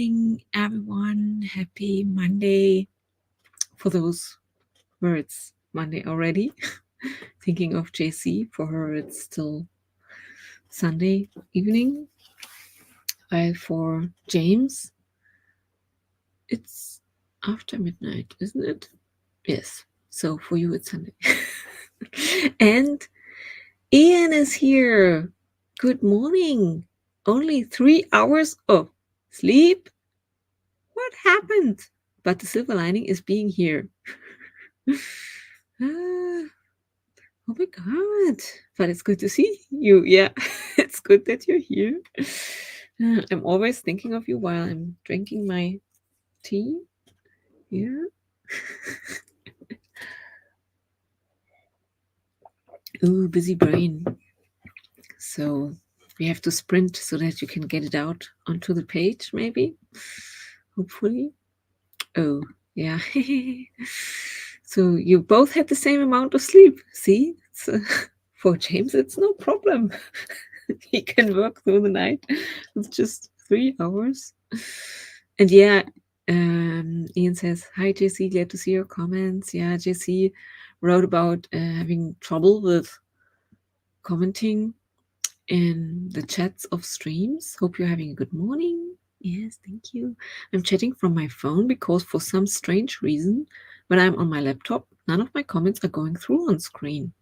morning, everyone. Happy Monday. For those where it's Monday already, thinking of JC. For her, it's still Sunday evening. While for James, it's after midnight, isn't it? Yes. So for you, it's Sunday. And Ian is here. Good morning. Only 3 hours of sleep? What happened? But the silver lining is being here. Ah, oh my god. But it's good to see you. Yeah, it's good that you're here. I'm always thinking of you while I'm drinking my tea. Yeah. Ooh, busy brain. So we have to sprint so that you can get it out onto the page, maybe. Hopefully. Oh, yeah. So you both had the same amount of sleep. See? For James, it's no problem. He can work through the night with just 3 hours. And yeah, Ian says, hi, JC, glad to see your comments. Yeah, JC wrote about having trouble with commenting in the chats of streams. Hope you're having a good morning. Yes, thank you. I'm chatting from my phone because for some strange reason, when I'm on my laptop, none of my comments are going through on screen.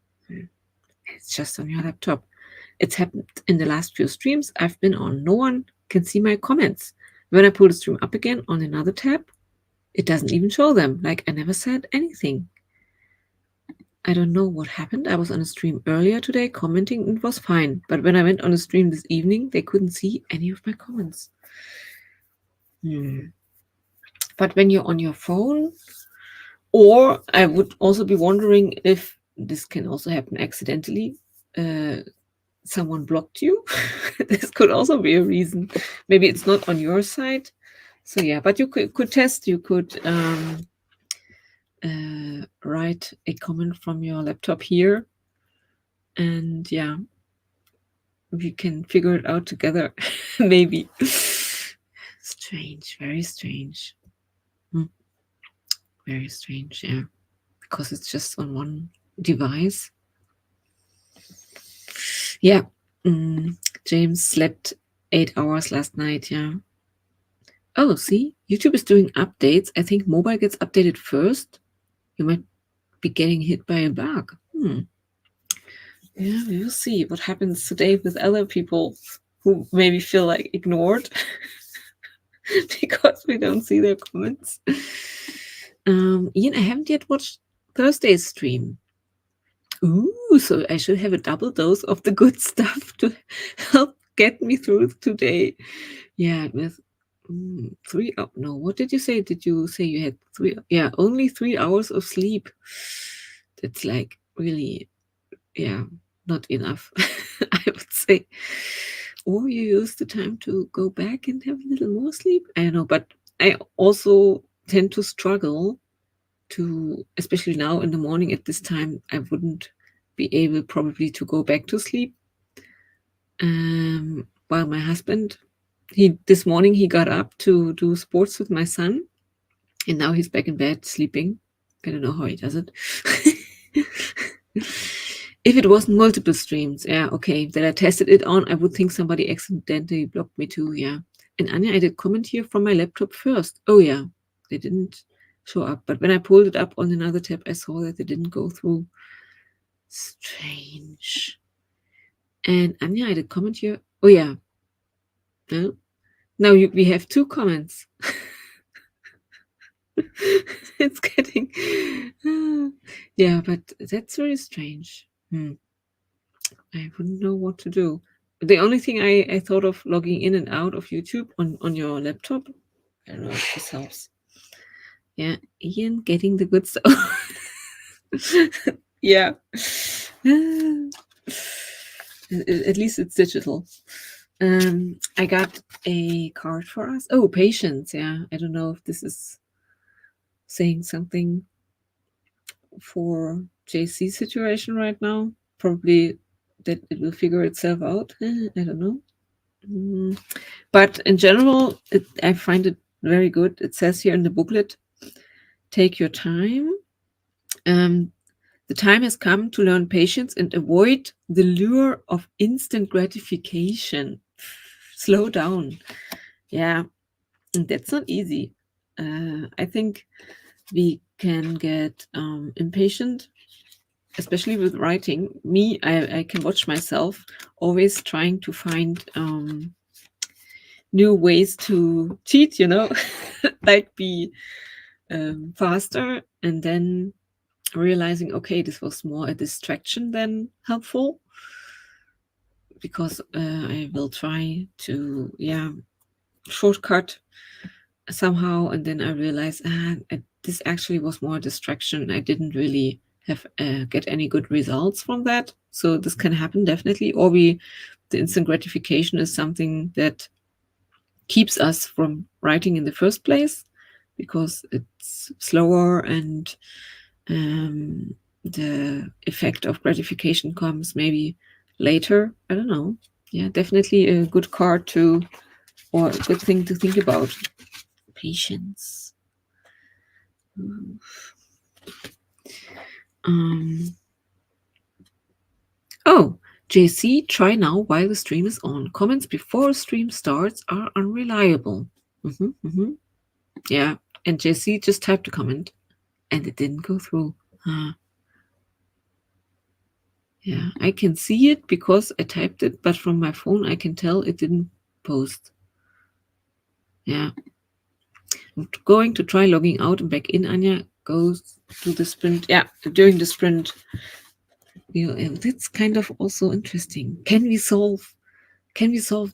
It's just on your laptop. It's happened in the last few streams I've been on. No one can see my comments. When I pull the stream up again on another tab, it doesn't even show them, like I never said anything. I don't know what happened. I was on a stream earlier today commenting and it was fine. But when I went on a stream this evening, they couldn't see any of my comments. But when you're on your phone, or I would also be wondering if this can also happen accidentally, someone blocked you. This could also be a reason. Maybe it's not on your side. So yeah, but you could test. You could write a comment from your laptop here, and yeah, we can figure it out together. Maybe. Strange, very strange. Very strange, yeah, because it's just on one device. Yeah. James slept 8 hours last night. Yeah. Oh, see, YouTube is doing updates. I think mobile gets updated first. You might be getting hit by a bug. Yeah, we will see what happens today with other people who maybe feel like ignored because we don't see their comments. Ian, I haven't yet watched Thursday's stream. Ooh, so I should have a double dose of the good stuff to help get me through today. Yeah, with 3 no, what did you say? Did you say you had 3? Yeah, only 3 hours of sleep. That's like really, yeah, not enough, I would say. Or you use the time to go back and have a little more sleep. I don't know, but I also tend to struggle to, especially now in the morning at this time, I wouldn't be able probably to go back to sleep. While my husband, this morning he got up to do sports with my son, and now he's back in bed sleeping. I don't know how he does it. If it wasn't multiple streams, yeah, okay, that I tested it on, I would think somebody accidentally blocked me too, yeah. And Anya, I did comment here from my laptop first. Oh yeah, they didn't show up. But when I pulled it up on another tab, I saw that they didn't go through. Strange. And Anya, I did comment here. Oh yeah. No. Now we have 2 comments. It's getting yeah, but that's very strange. I wouldn't know what to do. The only thing I thought of logging in and out of YouTube on your laptop. I don't know if this helps. Yeah, Ian getting the good stuff. Yeah. At least it's digital. I got a card for us. Oh, patience. Yeah, I don't know if this is saying something for JC's situation right now. Probably that it will figure itself out. I don't know. But in general, I find it very good. It says here in the booklet, take your time. The time has come to learn patience and avoid the lure of instant gratification. Slow down. Yeah, and that's not easy. I think we can get impatient, especially with writing. Me, I can watch myself always trying to find new ways to cheat, like be faster, and then realizing, okay, this was more a distraction than helpful, because I will try to, shortcut somehow, and then I realize, this actually was more a distraction. I didn't really have get any good results from that. So this can happen definitely. Or the instant gratification is something that keeps us from writing in the first place, because it's slower, and the effect of gratification comes maybe later. I don't know. Yeah, definitely a good card to, or a good thing to think about. Patience. Oh, JC, try now while the stream is on. Comments before stream starts are unreliable. Yeah, and JC just typed a comment, and it didn't go through. Yeah, I can see it because I typed it, but from my phone I can tell it didn't post. Yeah. I'm going to try logging out and back in. Anja goes to the sprint. Yeah, during the sprint. That's kind of also interesting. Can we solve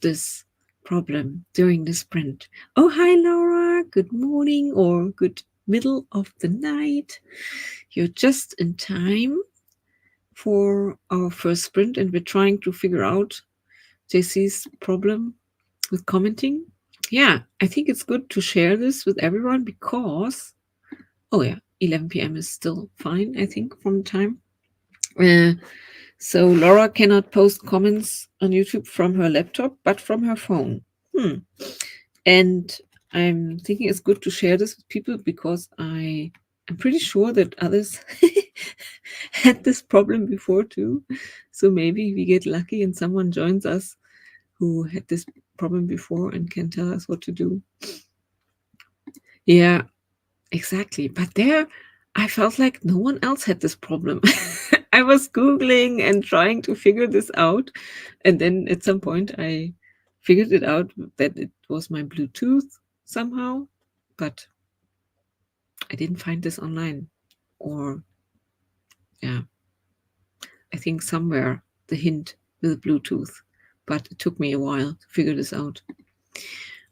this problem during the sprint? Oh, hi, Laura. Good morning or good middle of the night. You're just in time for our first sprint, and we're trying to figure out JC's problem with commenting. Yeah, I think it's good to share this with everyone because, oh yeah, 11 p.m. is still fine, I think, from the time. So Laura cannot post comments on YouTube from her laptop, but from her phone. And I'm thinking it's good to share this with people because I'm pretty sure that others had this problem before too. So maybe we get lucky and someone joins us who had this problem before and can tell us what to do. Yeah, exactly. But there, I felt like no one else had this problem. I was Googling and trying to figure this out. And then at some point, I figured it out that it was my Bluetooth somehow. But I didn't find this online. Or, yeah, I think somewhere the hint with Bluetooth. But it took me a while to figure this out.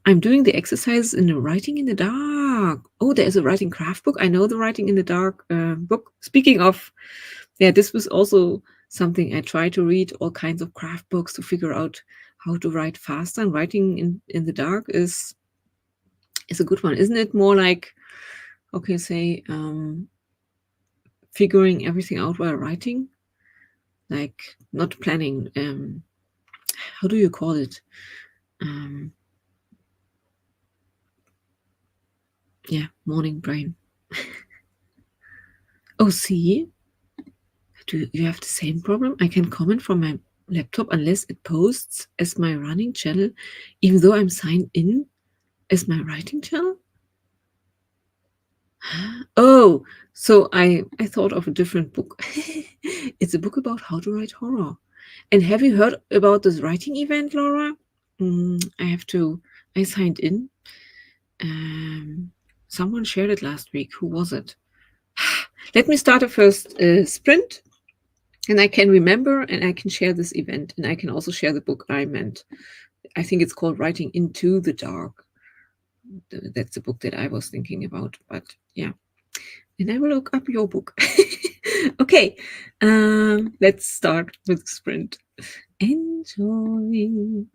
I'm doing the exercises in the Writing in the Dark. Oh, there's a Writing Craft book. I know the Writing in the Dark book. Speaking of, yeah, this was also something I try to read, all kinds of craft books to figure out how to write faster. And Writing in the Dark is a good one. Isn't it more like, okay, say, figuring everything out while writing? Like not planning. How do you call it? Yeah, morning brain. Oh, see? Do you have the same problem? I can comment from my laptop unless it posts as my running channel, even though I'm signed in as my writing channel? Oh, so I thought of a different book. It's a book about how to write horror. And have you heard about this writing event, Laura? I signed in. Someone shared it last week. Who was it? Let me start a first sprint, and I can remember, and I can share this event, and I can also share the book I meant. I think it's called Writing into the Dark. That's the book that I was thinking about, but yeah. And I will look up your book. Okay, let's start with sprint. Enjoy.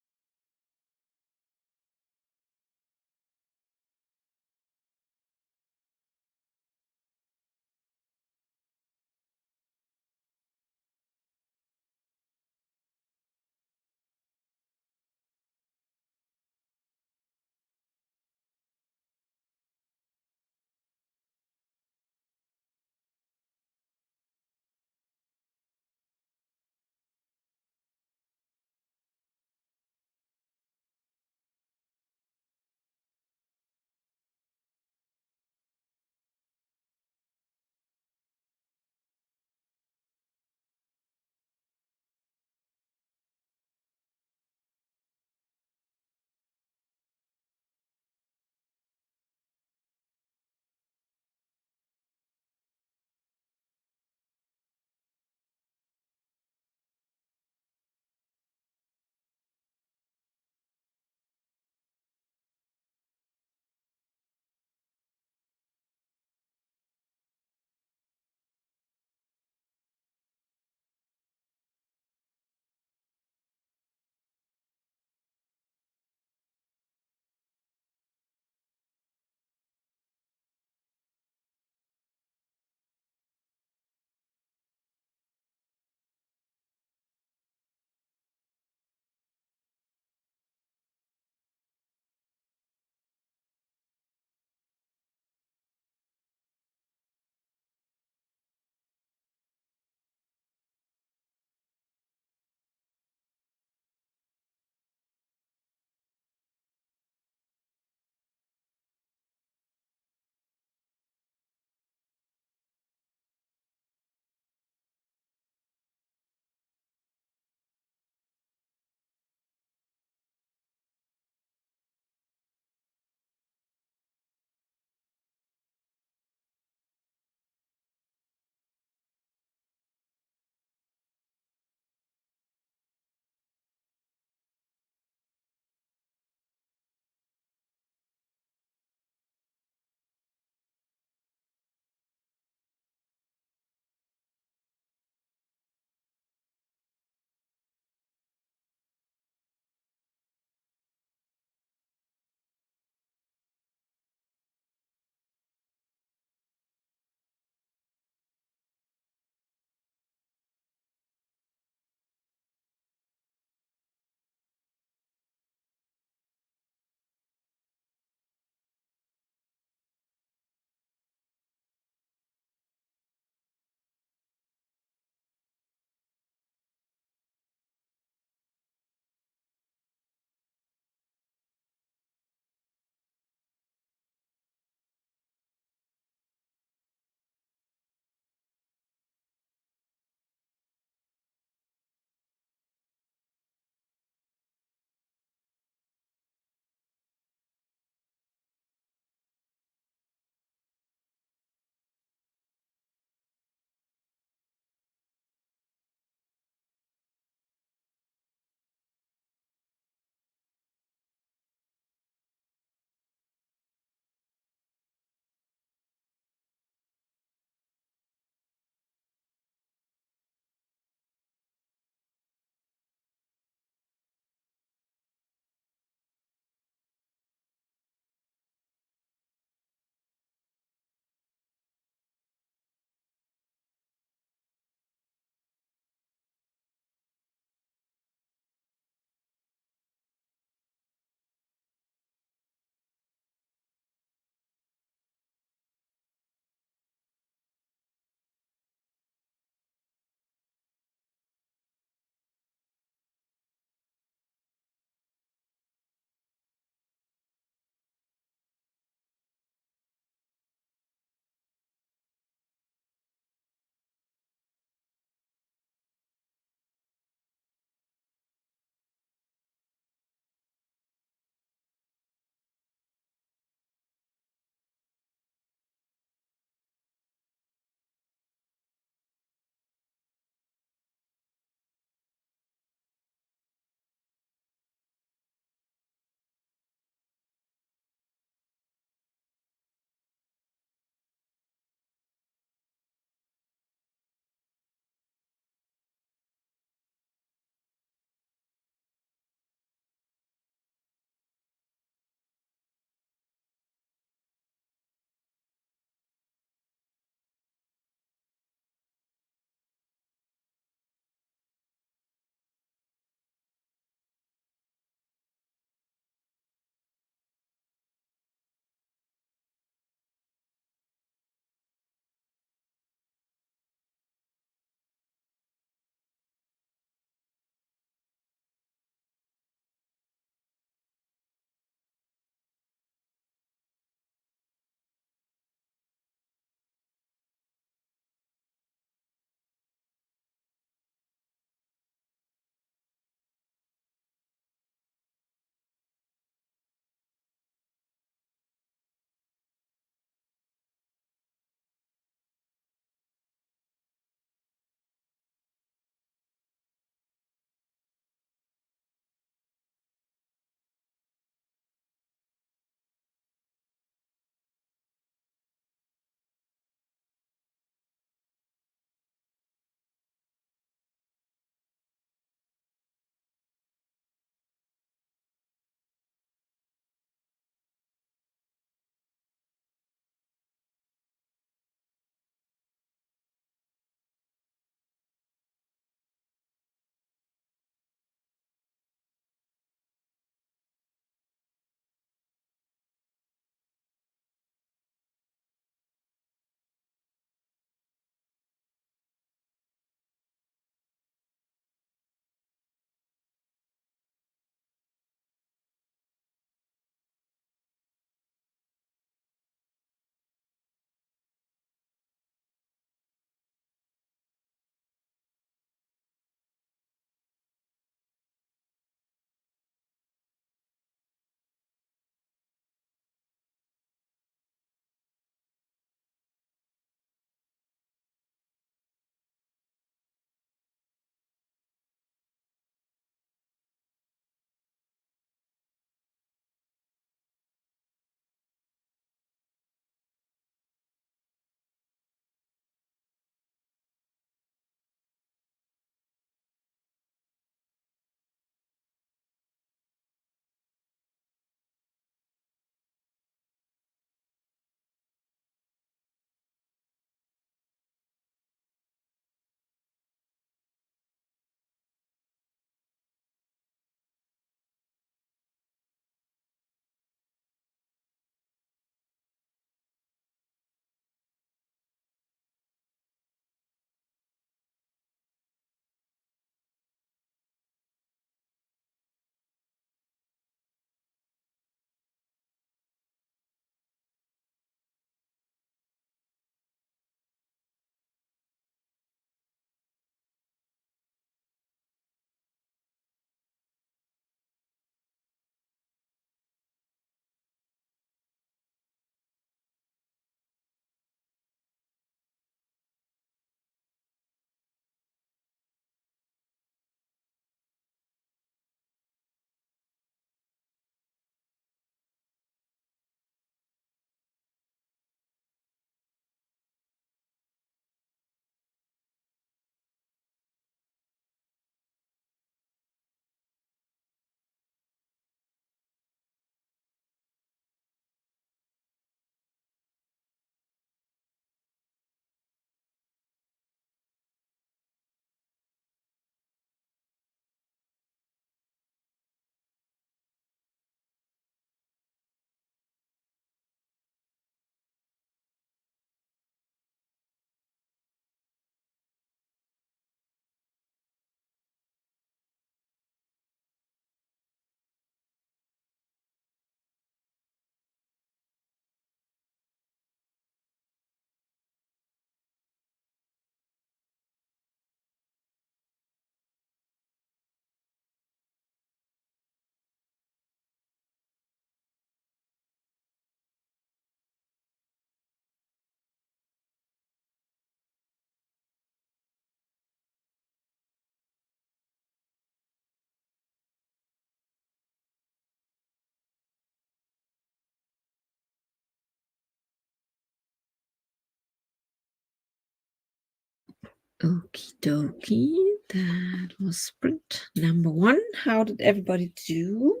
Okie dokie. That was sprint number 1. How did everybody do?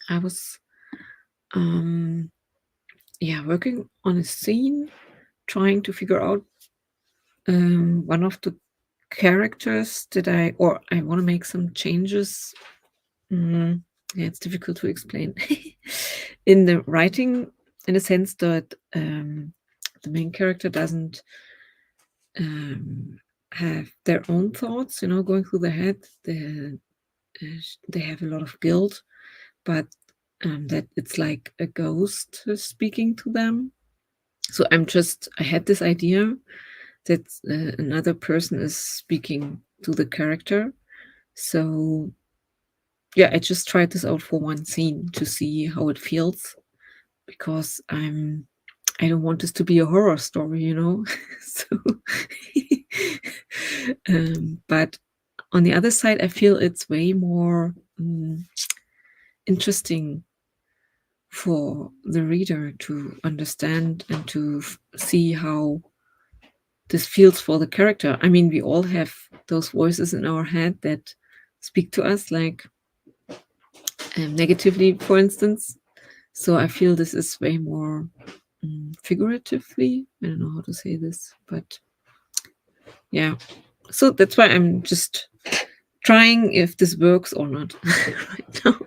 I was working on a scene, trying to figure out one of the characters that I want to make some changes. Yeah, it's difficult to explain in the writing, in the sense that the main character doesn't have their own thoughts, going through their head. They have a lot of guilt, but that it's like a ghost speaking to them. So I had this idea that another person is speaking to the character. So yeah, I just tried this out for one scene to see how it feels, because I don't want this to be a horror story, so but on the other side, I feel it's way more interesting for the reader to understand and to see how this feels for the character. I mean, we all have those voices in our head that speak to us, like negatively, for instance. So I feel this is way more figuratively. I don't know how to say this, but yeah. So that's why I'm just trying if this works or not right now.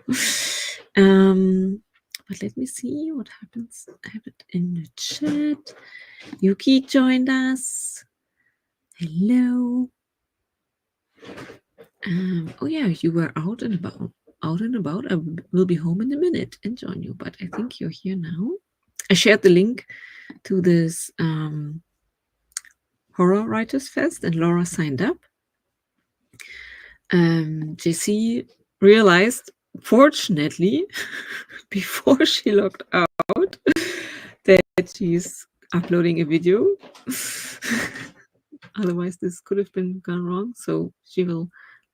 But let me see what happens. I have it in the chat. Yuki joined us. Hello. Oh yeah, you were out and about. I will be home in a minute and join you, but I think you're here now. I shared the link to this Horror Writers Fest, and Laura signed up. JC realized, fortunately, before she logged out, that she's uploading a video. Otherwise, this could have been gone wrong. So she will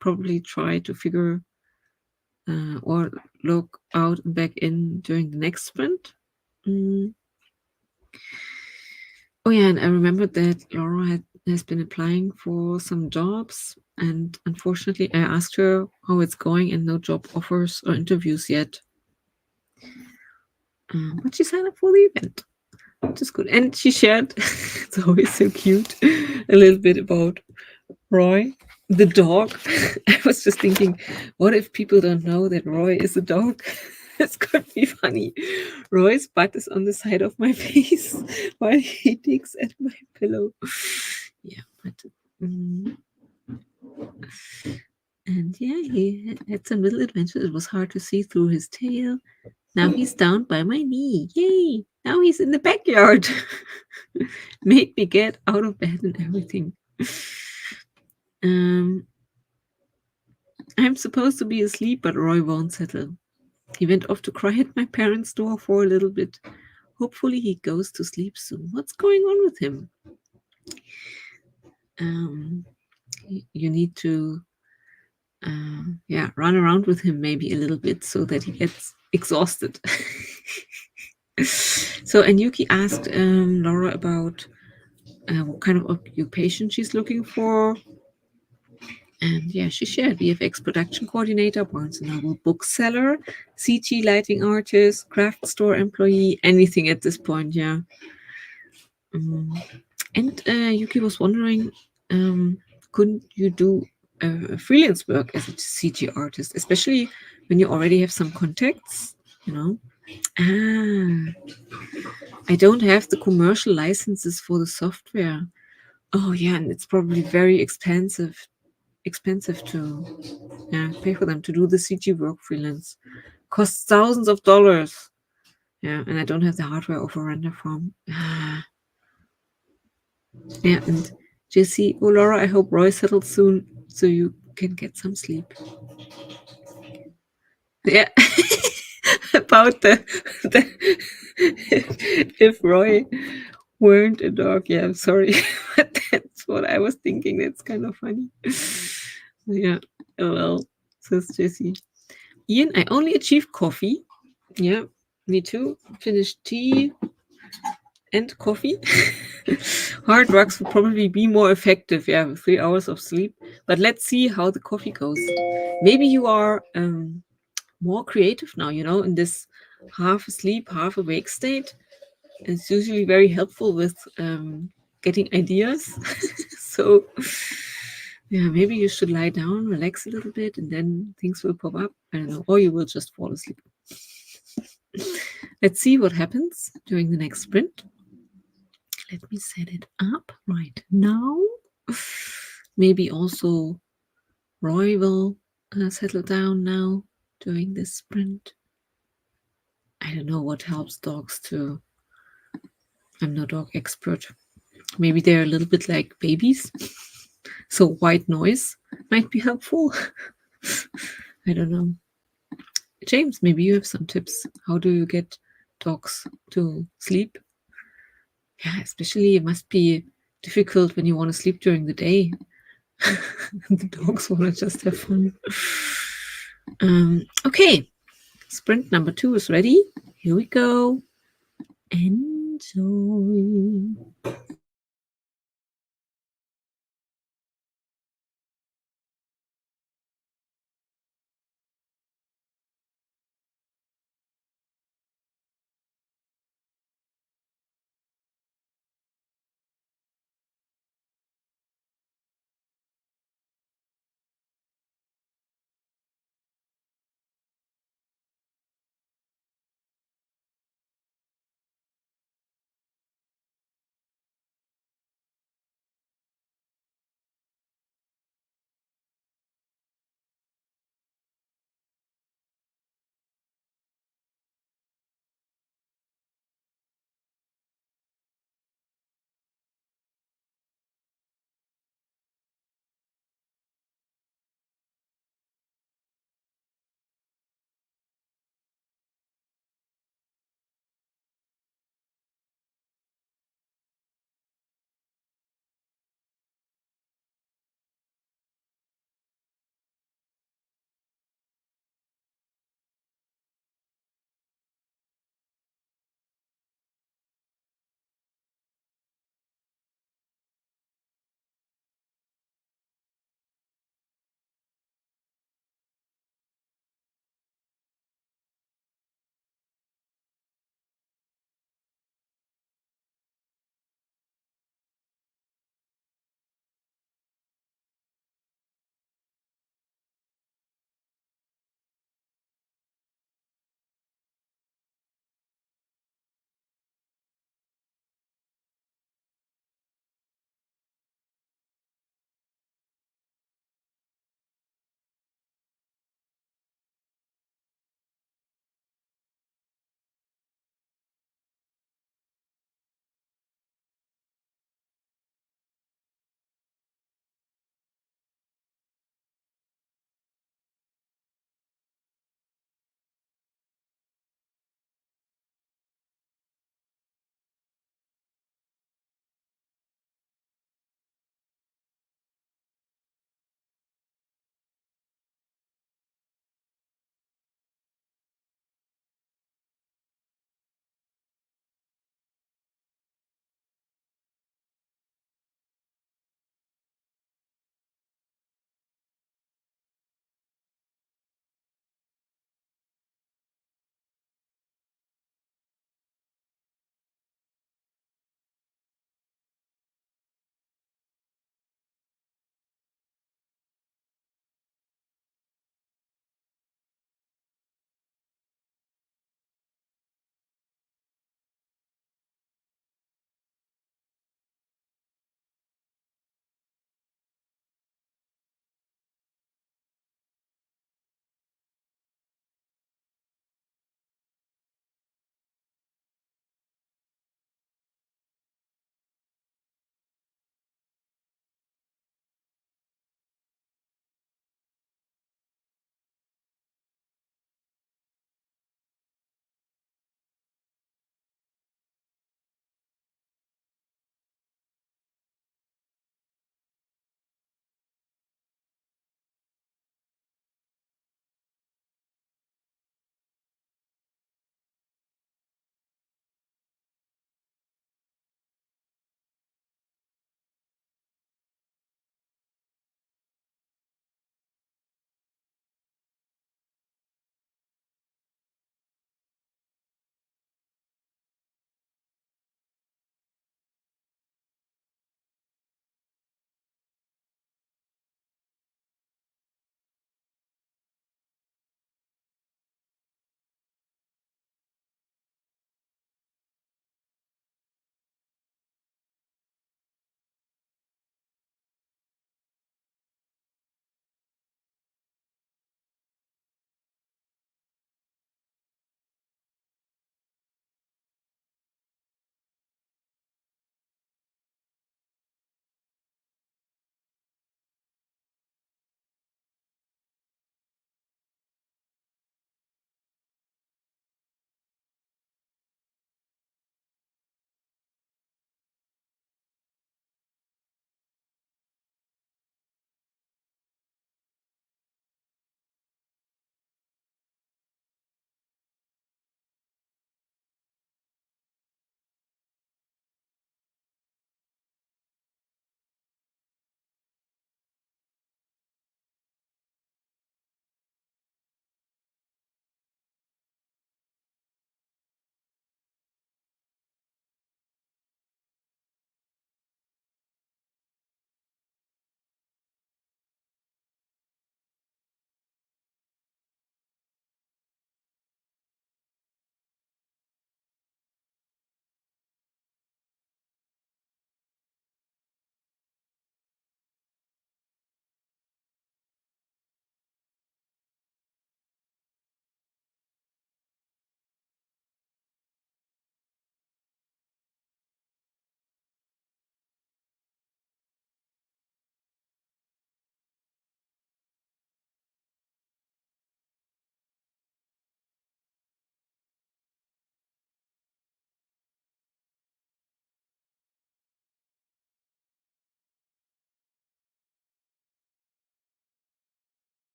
probably try to figure or log out and back in during the next sprint. Oh yeah, and I remembered that Laura has been applying for some jobs, and unfortunately I asked her how it's going, and no job offers or interviews yet. But she signed up for the event, which is good. And she shared, it's always so cute, a little bit about Roy, the dog. I was just thinking, what if people don't know that Roy is a dog? This could be funny. Roy's butt is on the side of my face while he digs at my pillow. Yeah, but and yeah, he had some little adventures. It was hard to see through his tail. Now he's down by my knee. Yay! Now he's in the backyard. Made me get out of bed and everything. I'm supposed to be asleep, but Roy won't settle. He went off to cry at my parents' door for a little bit. Hopefully he goes to sleep soon. What's going on with him? You need to run around with him maybe a little bit so that he gets exhausted. So, and Yuki asked Laura about what kind of occupation she's looking for. And yeah, she shared VFX production coordinator, Barnes & Noble bookseller, CG lighting artist, craft store employee, anything at this point, yeah. And Yuki was wondering, couldn't you do freelance work as a CG artist, especially when you already have some contacts, I don't have the commercial licenses for the software. Oh yeah, and it's probably very expensive to pay for them to do the CG work freelance. Costs thousands of dollars. Yeah, and I don't have the hardware of a render farm. Yeah, and JC, oh Laura, I hope Roy settles soon so you can get some sleep. Yeah. About the if Roy weren't a dog, yeah, I'm sorry, but that's what I was thinking. That's kind of funny. Yeah, well, says Jessie. Ian, I only achieved coffee. Yeah, me too. Finished tea. and coffee. Hard drugs will probably be more effective, yeah, with 3 hours of sleep. But let's see how the coffee goes. Maybe you are more creative now, in this half asleep, half awake state. It's usually very helpful with getting ideas. So, yeah, maybe you should lie down, relax a little bit, and then things will pop up. I don't know, or you will just fall asleep. Let's see what happens during the next sprint. Let me set it up right now. Maybe also Roy will settle down now during this sprint. I don't know what helps dogs to. I'm no dog expert. Maybe they're a little bit like babies. So white noise might be helpful. I don't know. James, maybe you have some tips. How do you get dogs to sleep? Yeah, especially it must be difficult when you want to sleep during the day. The dogs want to just have fun. Okay, sprint number 2 is ready. Here we go. Enjoy.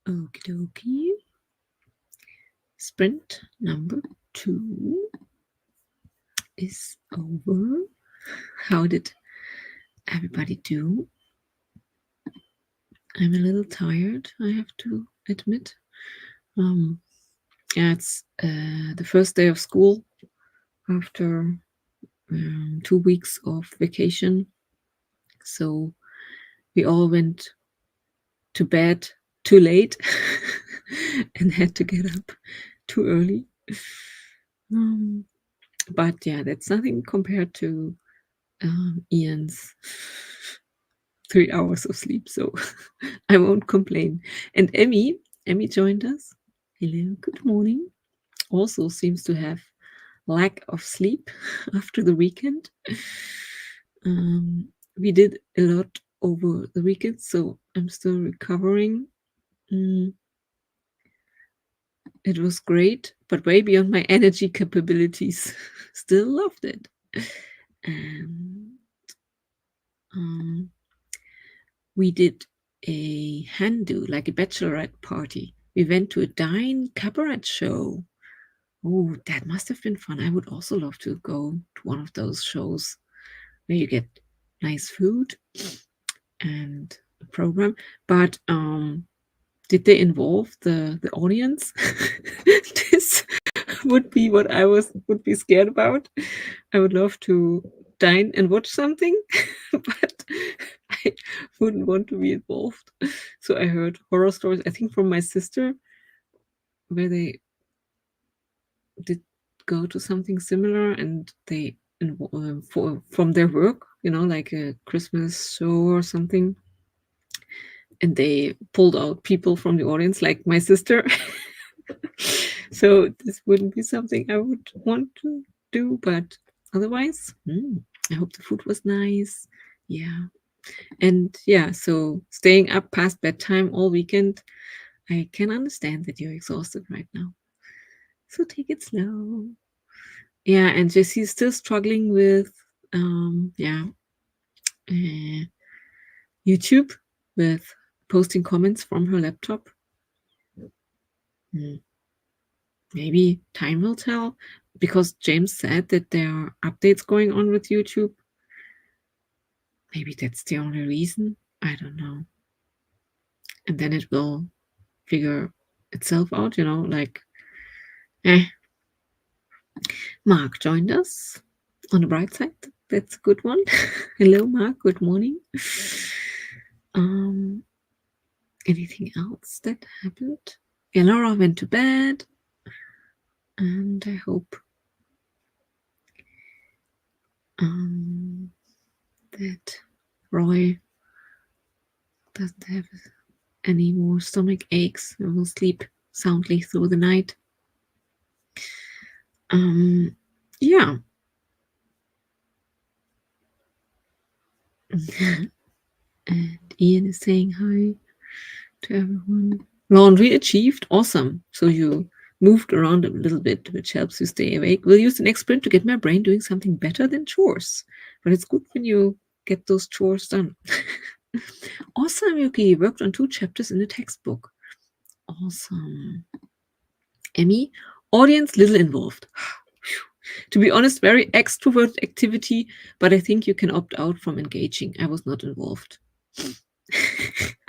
Okie dokie. Sprint number 2 is over. How did everybody do? I'm a little tired, I have to admit. Yeah, it's the first day of school after 2 weeks of vacation. So we all went to bed too late and had to get up too early. But yeah, that's nothing compared to Ian's 3 hours of sleep, so I won't complain. And Emmy joined us. Hello, good morning. Also seems to have lack of sleep after the weekend. We did a lot over the weekend, so I'm still recovering. It was great, but way beyond my energy capabilities. Still loved it. And we did a hen-do, like a bachelorette party. We went to a Dine cabaret show. Oh, that must have been fun. I would also love to go to one of those shows where you get nice food and a program. But did they involve the audience? This would be what I would be scared about. I would love to dine and watch something, but I wouldn't want to be involved. So I heard horror stories, I think from my sister, where they did go to something similar, and they from their work, you know, like a Christmas show or something, and they pulled out people from the audience, like my sister. So this wouldn't be something I would want to do, but otherwise, I hope the food was nice. Yeah. And yeah, so staying up past bedtime all weekend, I can understand that you're exhausted right now. So take it slow. Yeah, and Jessie's still struggling with YouTube, with posting comments from her laptop. Maybe time will tell, because James said that there are updates going on with YouTube. Maybe that's the only reason. I don't know. And then it will figure itself out, you know, like, Mark joined us on the bright side. That's a good one. Hello, Mark. Good morning. Anything else that happened? Yeah, Laura went to bed, and I hope that Roy doesn't have any more stomach aches and will sleep soundly through the night. Yeah. And Ian is saying hi to everyone. Laundry achieved. Awesome. So you moved around a little bit, which helps you stay awake. We'll use the next sprint to get my brain doing something better than chores. But it's good when you get those chores done. Awesome, Yuki. Worked on 2 chapters in the textbook. Awesome. Emmy, audience little involved. To be honest, very extrovert activity, but I think you can opt out from engaging. I was not involved.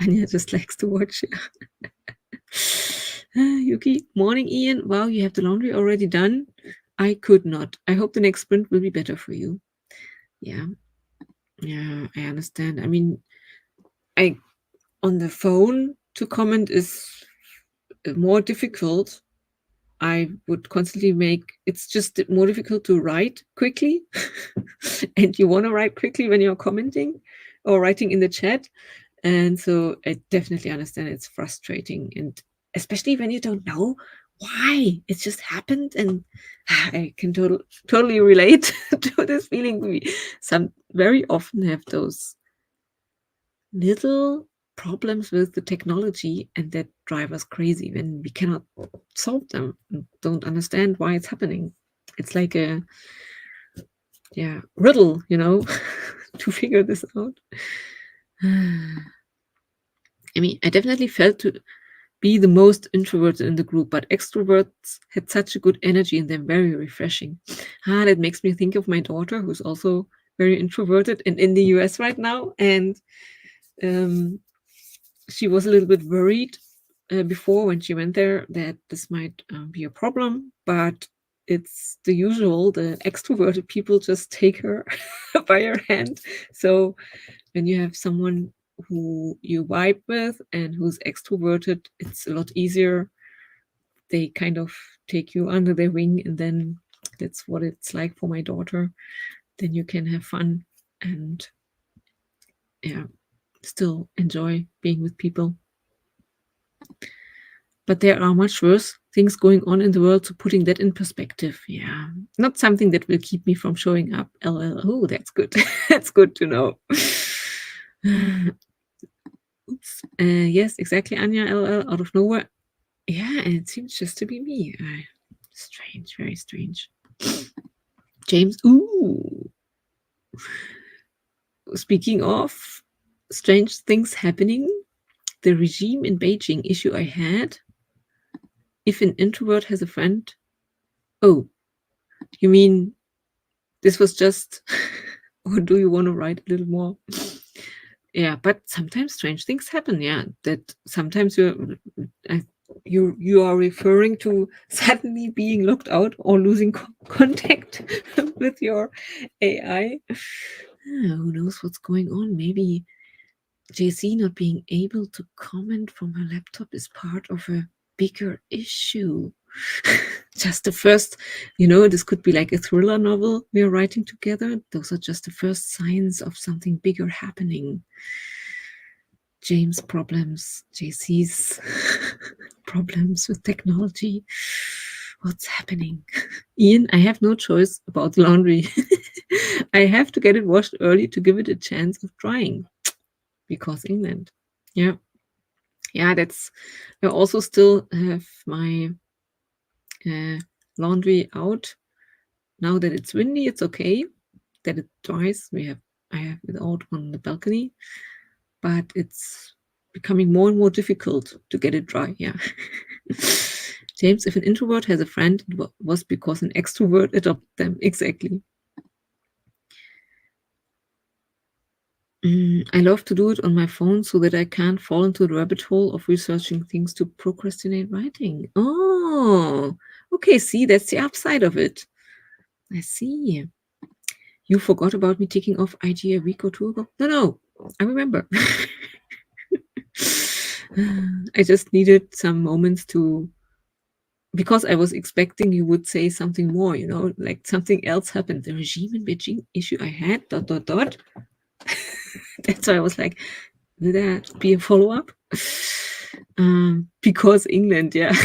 Anya just likes to watch. Yuki, morning, Ian. Wow, you have the laundry already done? I could not. I hope the next sprint will be better for you. Yeah, I understand. I mean, on the phone to comment is more difficult. I would constantly it's just more difficult to write quickly. And you want to write quickly when you're commenting or writing in the chat. And so I definitely understand it's frustrating. And especially when you don't know why it just happened. And I can totally relate to this feeling. We very often have those little problems with the technology, and that drive us crazy when we cannot solve them and don't understand why it's happening. It's like a riddle, you know, to figure this out. I mean, I definitely felt be the most introverted in the group, but extroverts had such a good energy and they're very refreshing. That makes me think of my daughter, who's also very introverted and in the US right now. And she was a little bit worried before when she went there that this might be a problem, but it's the usual. The extroverted people just take her by her hand. So when you have someone who you vibe with and who's extroverted, it's a lot easier. They kind of take you under their wing, and then that's what it's like for my daughter. Then you can have fun and still enjoy being with people. But there are much worse things going on in the world, so putting that in perspective, not something that will keep me from showing up. LL. Oh, that's good. That's good to know. Oops. Yes, exactly, Anya. LL, out of nowhere. Yeah, and it seems just to be me. Strange, very strange. James, ooh. Speaking of strange things happening, the regime in Beijing issue I had. If an introvert has a friend. Oh, you mean this was just, or do you want to write a little more? Yeah, but sometimes strange things happen. Yeah, that sometimes you are referring to suddenly being locked out or losing contact with your AI. Who knows what's going on? Maybe JC not being able to comment from her laptop is part of a bigger issue. Just the first, this could be like a thriller novel we are writing together. Those are just the first signs of something bigger happening. James' problems, JC's problems with technology. What's happening? Ian, I have no choice about laundry. I have to get it washed early to give it a chance of drying. Because England. Yeah, that's, I also still have my laundry out. Now that it's windy, it's okay that it dries. I have it out on the balcony, but it's becoming more and more difficult to get it dry. Yeah. James, if an introvert has a friend, it was because an extrovert adopted them. Exactly. I love to do it on my phone so that I can't fall into the rabbit hole of researching things to procrastinate writing. Oh, okay. See, that's the upside of it. I see. You forgot about me taking off IG a week or two ago? No, I remember. I just needed some moments because I was expecting you would say something more, like something else happened. The regime in Beijing issue I had, ... That's why I was like, will that be a follow-up? Because England, yeah.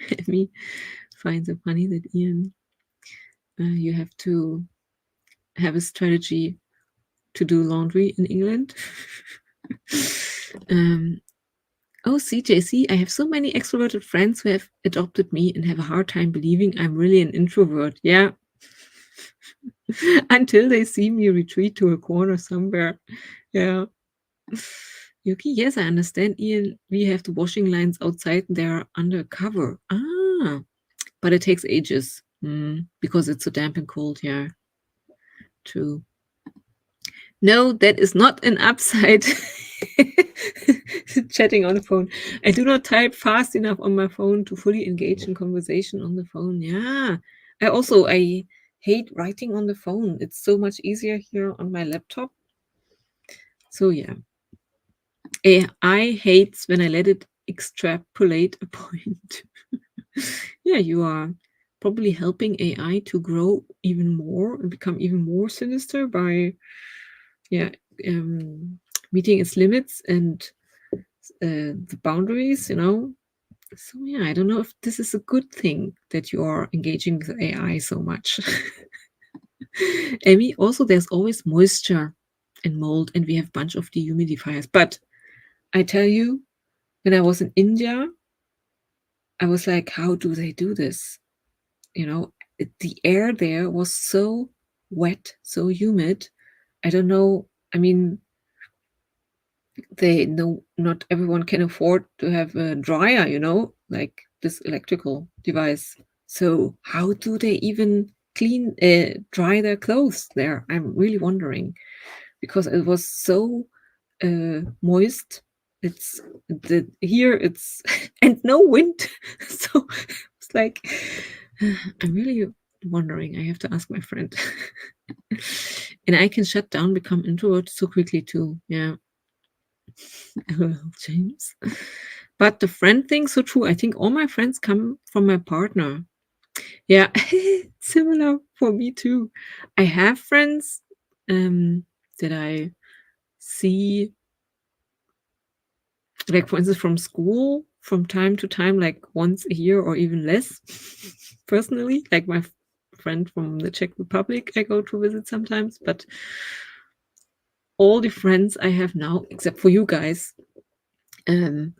Let me find it funny that Ian, you have to have a strategy to do laundry in England. Oh, CJC, I have so many extroverted friends who have adopted me and have a hard time believing I'm really an introvert. Yeah. Until they see me retreat to a corner somewhere. Yeah. Yuki, yes, I understand, Ian. We have the washing lines outside and they are under cover. But it takes ages because it's so damp and cold. Yeah. True. No, that is not an upside. Chatting on the phone. I do not type fast enough on my phone to fully engage in conversation on the phone. Yeah. I hate writing on the phone. It's so much easier here on my laptop. So yeah. I hate when I let it extrapolate a point. Yeah, you are probably helping AI to grow even more and become even more sinister by meeting its limits and the boundaries, So yeah, I don't know if this is a good thing that you are engaging with AI so much. Amy, also there's always moisture and mold, and we have a bunch of dehumidifiers. But I tell you, when I was in India, I was like, how do they do this? The air there was so wet, so humid. I don't know. I mean, they know not everyone can afford to have a dryer, like this electrical device. So how do they even dry their clothes there? I'm really wondering, because it was so moist. It's here it's and no wind. So it's like I'm really wondering. I have to ask my friend. And I can shut down, become introvert so quickly too. Yeah. Well, James. But the friend thing, so true. I think all my friends come from my partner. Yeah, similar for me too. I have friends that I see, like for instance, from school from time to time, like once a year or even less. Personally, like my friend from the Czech Republic, I go to visit sometimes. But all the friends I have now, except for you guys, um,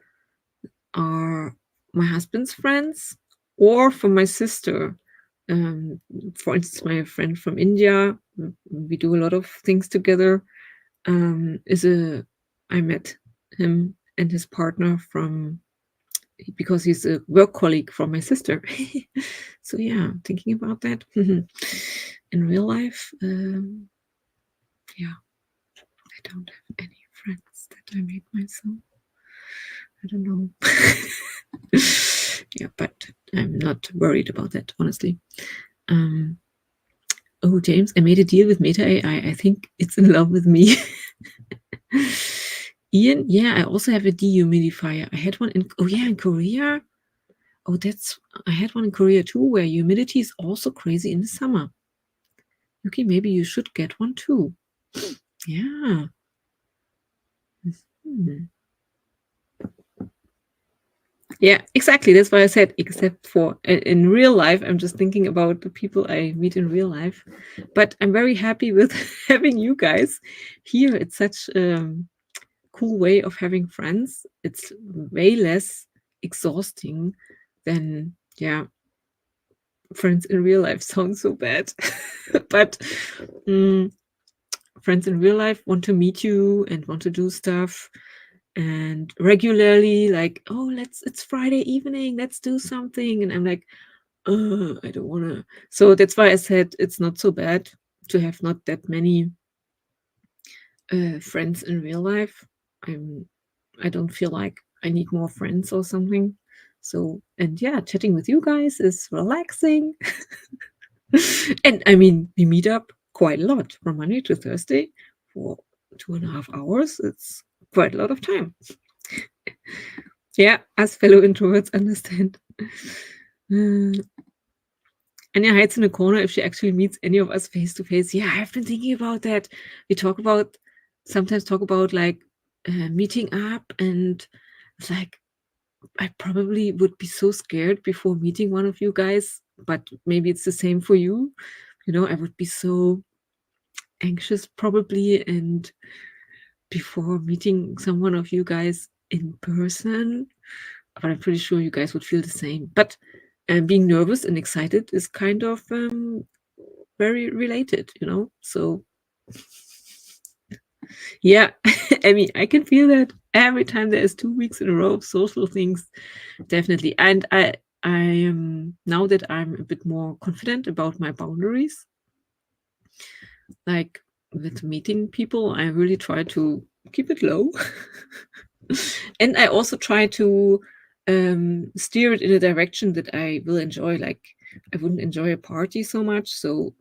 are my husband's friends or from my sister. For instance, my friend from India, we do a lot of things together. I met him and his partner because he's a work colleague from my sister. So yeah, thinking about that. In real life, yeah, I don't have any friends that I made myself. I don't know. Yeah, but I'm not worried about that, honestly. Oh, James, I made a deal with Meta AI. I think it's in love with me. Ian, yeah, I also have a dehumidifier. I had one in Korea. Oh, I had one in Korea too, where humidity is also crazy in the summer. Okay, maybe you should get one too. Yeah. Mhm. Yeah, exactly. That's why I said, except for in real life, I'm just thinking about the people I meet in real life. But I'm very happy with having you guys here. It's such a cool way of having friends. It's way less exhausting than, yeah, friends in real life sounds so bad. But friends in real life want to meet you and want to do stuff and regularly, like, oh, it's Friday evening, let's do something. And I'm like, I don't want to. So that's why I said it's not so bad to have not that many friends in real life. I don't feel like I need more friends or something. So, and yeah, chatting with you guys is relaxing. And I mean, we meet up quite a lot from Monday to Thursday for 2.5 hours. It's quite a lot of time. Yeah, us fellow introverts understand. Anya hides in a corner if she actually meets any of us face to face. Yeah, I've been thinking about that. We sometimes talk about like meeting up, and it's like, I probably would be so scared before meeting one of you guys, but maybe it's the same for you. I would be so anxious probably, and before meeting someone of you guys in person, but I'm pretty sure you guys would feel the same. But being nervous and excited is kind of very related, So yeah, I mean, I can feel that every time there's 2 weeks in a row of social things, definitely. And I am, now that I'm a bit more confident about my boundaries, like with meeting people, I really try to keep it low. And I also try to steer it in a direction that I will enjoy. Like, I wouldn't enjoy a party so much, so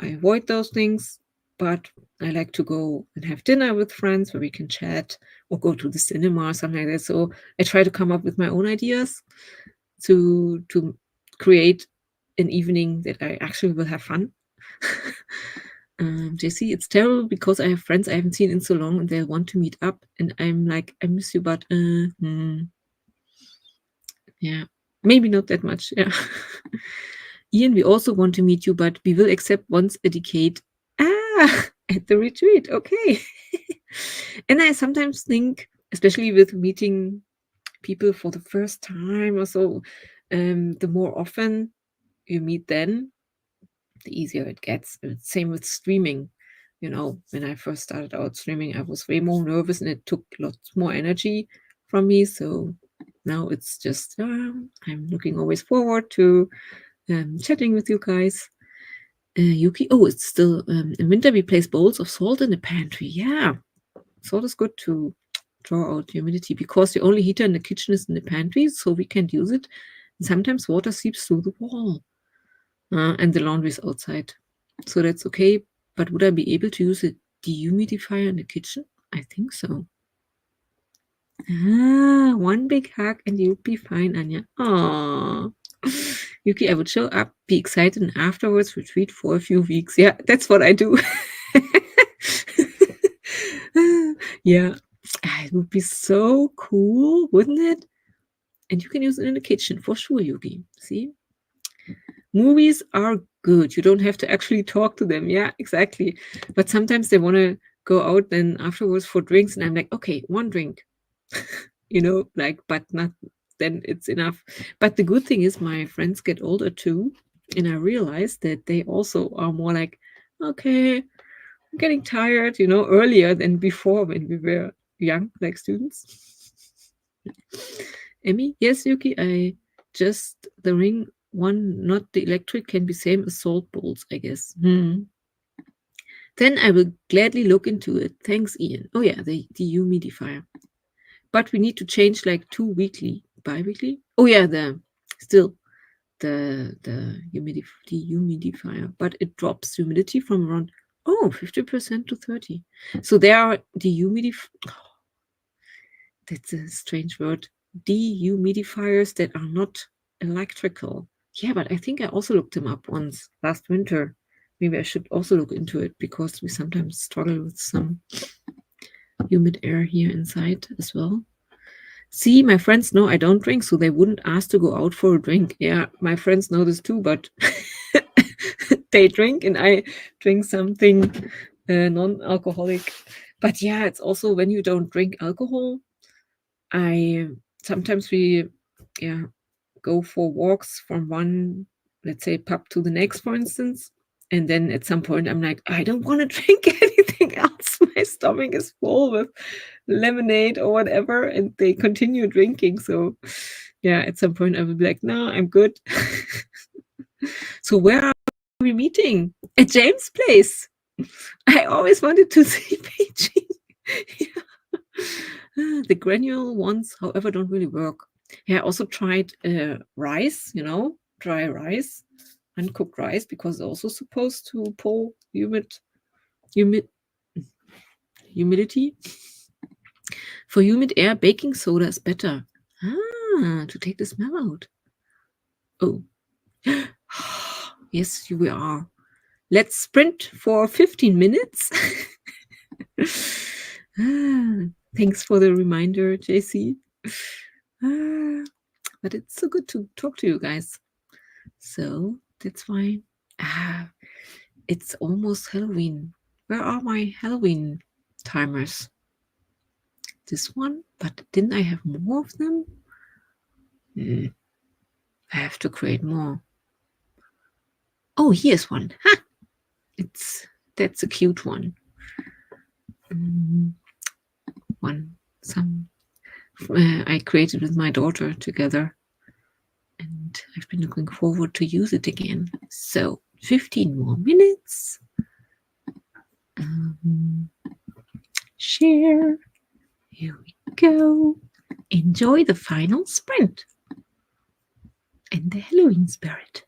I avoid those things. But I like to go and have dinner with friends where we can chat, or go to the cinema or something like that. So I try to come up with my own ideas to create an evening that I actually will have fun. JC, it's terrible because I have friends I haven't seen in so long and they want to meet up, and I'm like, I miss you, but yeah, maybe not that much. Yeah. Ian, we also want to meet you, but we will accept once a decade. At the retreat. Okay. And I sometimes think, especially with meeting people for the first time or so, the more often you meet then, the easier it gets. Same with streaming. You know, when I first started out streaming, I was way more nervous and it took lots more energy from me. So now it's just, I'm looking always forward to chatting with you guys. Yuki, oh, it's still in winter we place bowls of salt in the pantry. Yeah, salt is good to draw out humidity because the only heater in the kitchen is in the pantry, so we can't use it. And sometimes water seeps through the wall, and the laundry is outside, so that's okay. But would I be able to use a dehumidifier in the kitchen? I think so. One big hug and you'll be fine, Anya. Aww. Yuki, I would show up, be excited, and afterwards retreat for a few weeks. Yeah, that's what I do. Yeah, it would be so cool, wouldn't it? And you can use it in the kitchen for sure, Yuki. See? Movies are good. You don't have to actually talk to them. Yeah, exactly. But sometimes they want to go out then afterwards for drinks, and I'm like, okay, one drink. You know, like, but not then it's enough. But the good thing is my friends get older too, and I realize that they also are more like, okay, I'm getting tired, you know, earlier than before when we were young, like students. Emmy, yes, Yuki, I just the ring one, not the electric, can be same as salt bowls, I guess. Then I will gladly look into it. Thanks, Ian. Oh yeah, the dehumidifier. But we need to change like 2 weekly, bi-weekly. Oh yeah, the still the dehumidifier, but it drops humidity from around 50% to 30. So there are that's a strange word. Dehumidifiers that are not electrical. Yeah, but I think I also looked them up once last winter. Maybe I should also look into it because we sometimes struggle with some humid air here inside as well. See, my friends know I don't drink, so they wouldn't ask to go out for a drink. Yeah, my friends know this too, but they drink and I drink something non-alcoholic. But yeah, it's also when you don't drink alcohol, I sometimes we go for walks from one, let's say, pub to the next, for instance. And then at some point, I'm like, I don't want to drink anything else. My stomach is full with lemonade or whatever. And they continue drinking. So, yeah, at some point, I will be like, no, I'm good. So, where are we meeting? At James' place. I always wanted to see Beijing. Yeah. The granule ones, however, don't really work. Yeah, I also tried rice, you know, dry rice, uncooked rice, because it's also supposed to pull humidity. For humid air, baking soda is better. To take the smell out. Oh. Yes, we are. Let's sprint for 15 minutes. Thanks for the reminder, JC. But it's so good to talk to you guys. So that's why it's almost Halloween. Where are my Halloween timers? This one, but didn't I have more of them? I have to create more. Oh, here's one. Ha! That's a cute one. I created with my daughter together, and I've been looking forward to use it again. So 15 more minutes. Share. Here we go. Enjoy the final sprint and the Halloween spirit.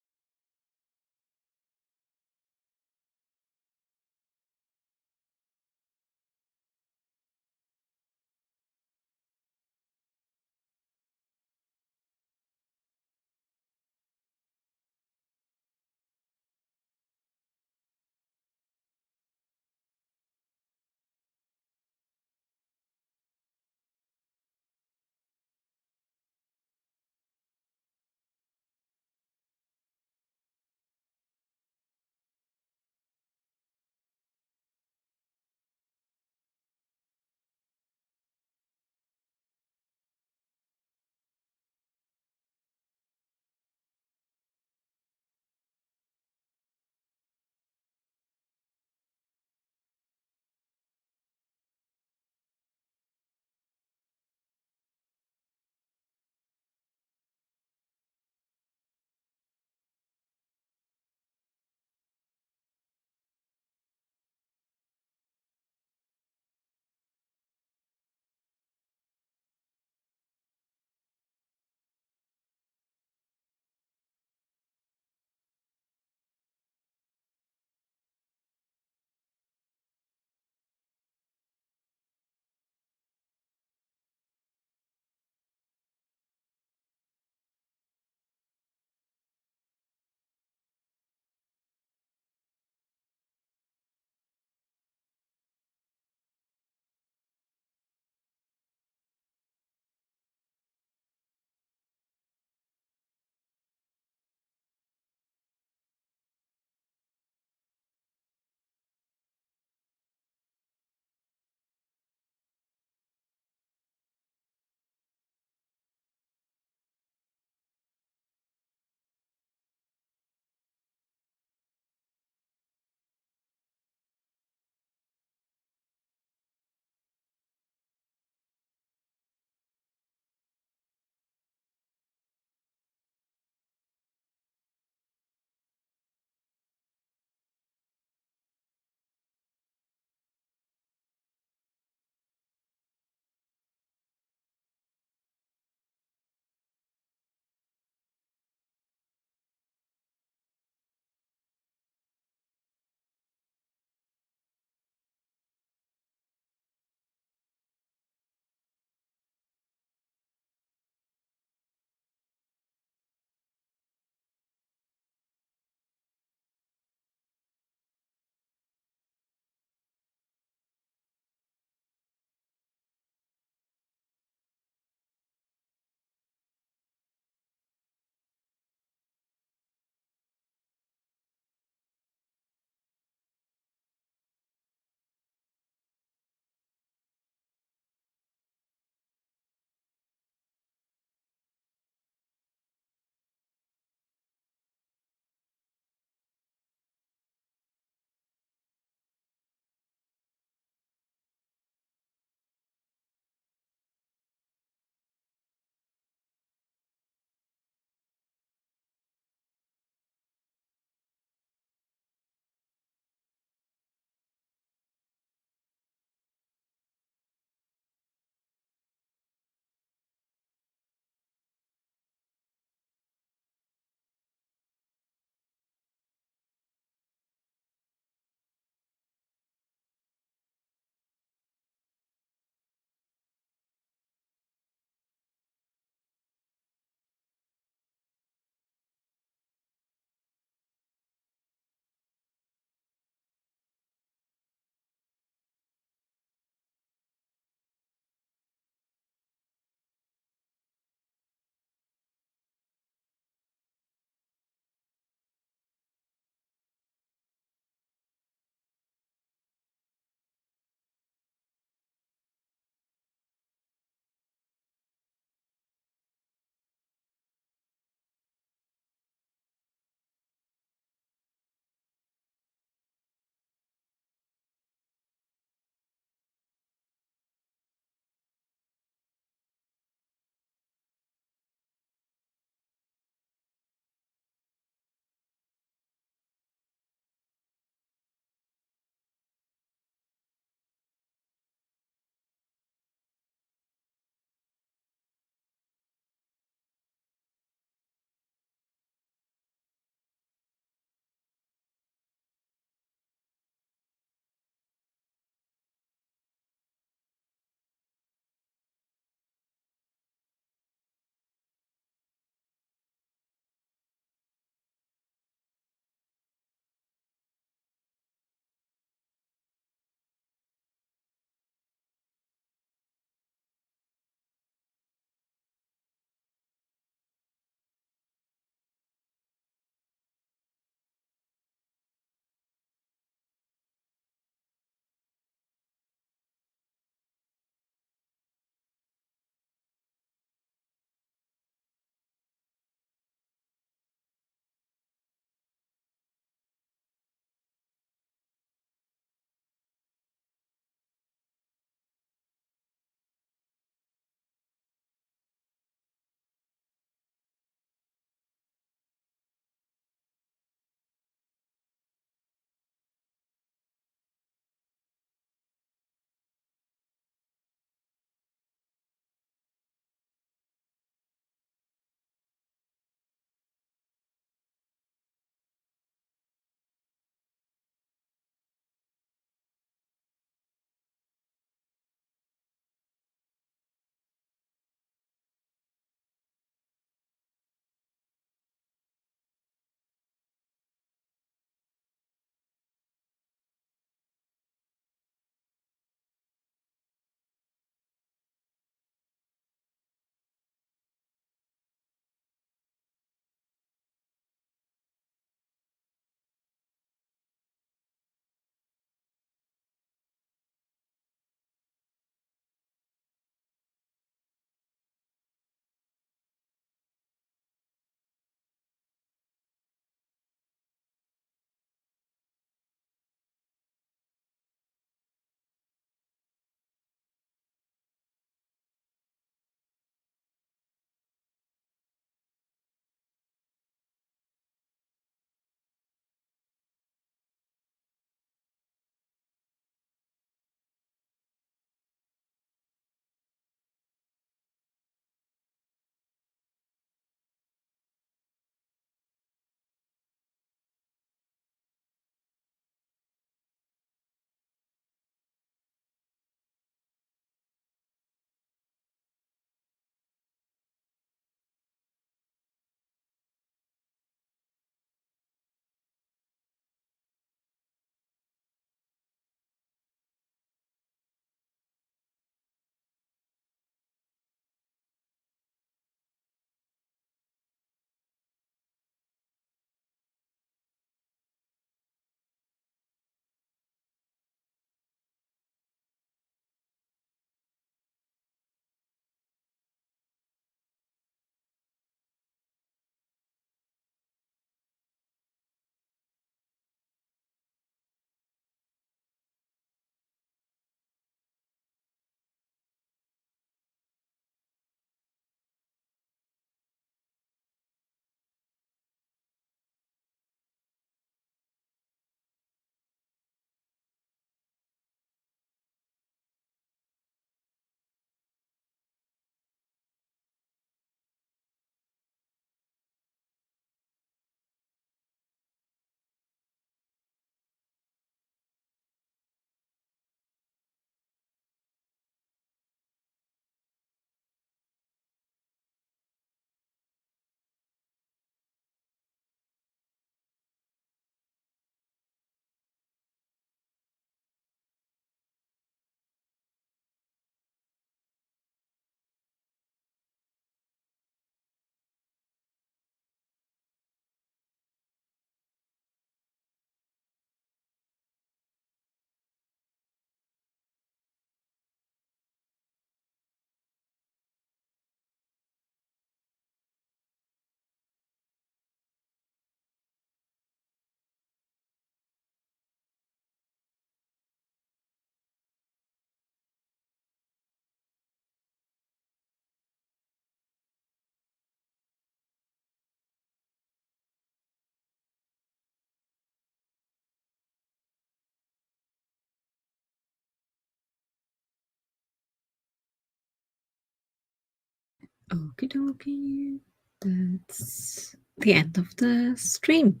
Okie dokie. That's the end of the stream.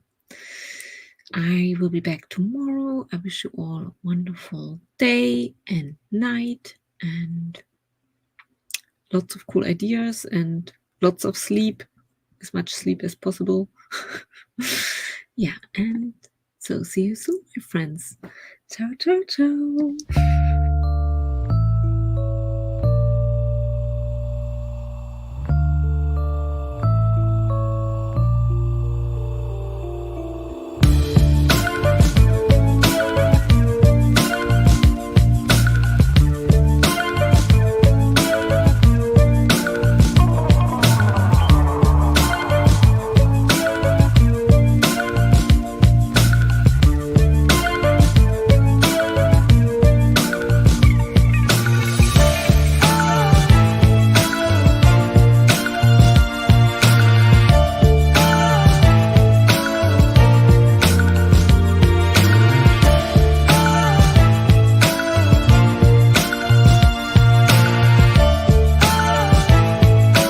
I will be back tomorrow. I wish you all a wonderful day and night and lots of cool ideas and lots of sleep, as much sleep as possible. Yeah, and so see you soon, my friends. Ciao, ciao, ciao.